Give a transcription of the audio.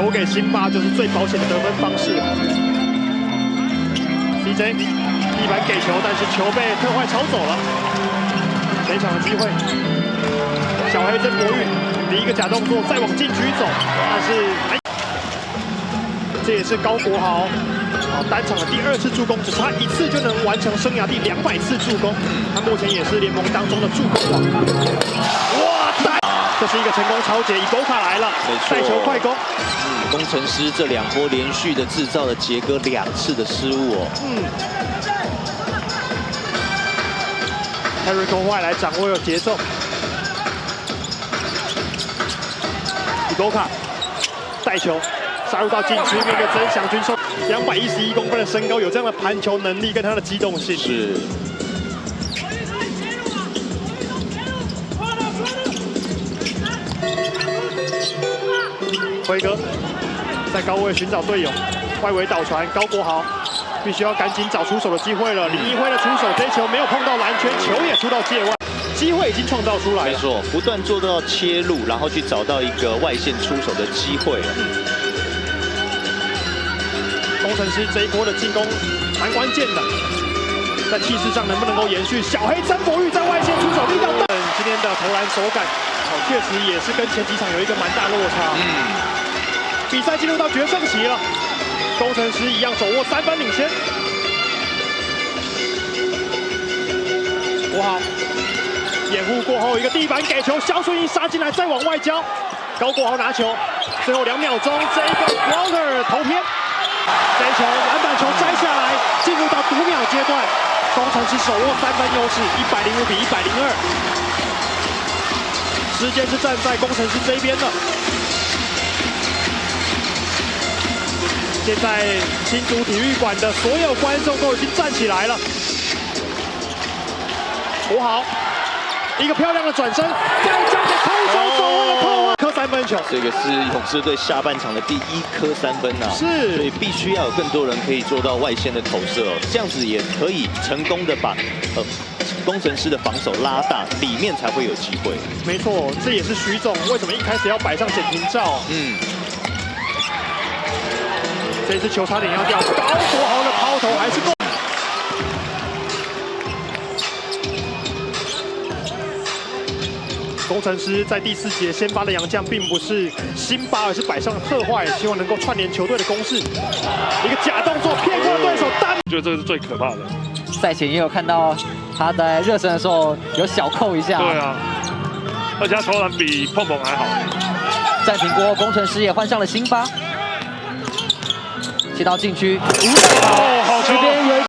球给辛巴就是最保险的得分方式。CJ 地板给球，但是球被特坏抄走了。这一场的机会，小黑曾博玉第一个假动作，再往禁区走，但是这也是高国豪单场的第2次助攻，只差1次就能完成生涯第200次助攻。他目前也是联盟当中的助攻王。哇！这是一个成功抄截，以勾卡来了，带球快攻。工程师这2波连续的制造了杰哥2次的失误哦。Harry White 来掌握了节奏。以勾卡带球。杀入到禁区，面对曾祥军，受211公分的身高，有这样的盘球能力跟他的机动性。是。辉哥在高位寻找队友，外围倒传，高国豪必须要赶紧找出手的机会了。林一辉的出手，这一球没有碰到篮圈，球也出到界外，机会已经创造出来了。没错，不断做到切入，然后去找到一个外线出手的机会了。工程师这一波的进攻蛮关键的，在气势上能不能够延续？小黑曾博玉在外线出手力道大，今天的投篮手感，确实也是跟前几场有一个蛮大落差。比赛进入到决胜期了，工程师一样手握3分领先。国豪掩护过后，一个地板给球，肖顺义杀进来，再往外交，高国豪拿球，最后2秒钟，这一个 Walter 投偏。这一球篮板球摘下来，进入到读秒阶段，工程师手握3分优势，105比102。时间是站在工程师这一边的。现在新竹体育馆的所有观众都已经站起来了。国豪一个漂亮的转身，再交给空手走位的破颗3分球。这个是勇士队下半场的第1颗3分啊，是，所以必须要有更多人可以做到外线的投射哦，这样子也可以成功的把工程师的防守拉大，里面才会有机会。没错，这也是徐总为什么一开始要摆上简廷照。这次球差点要掉，高国豪的抛投还是够。工程师在第4节先发的洋将并不是辛巴，而是摆上了特坏，希望能够串联球队的攻势。一个假动作骗过了对手，我觉得这个是最可怕的。赛前也有看到他在热身的时候有小扣一下。对啊，而且他投篮比碰碰还好。暂停过后，工程师也换上了辛巴，切到禁区，无奈好，这边有。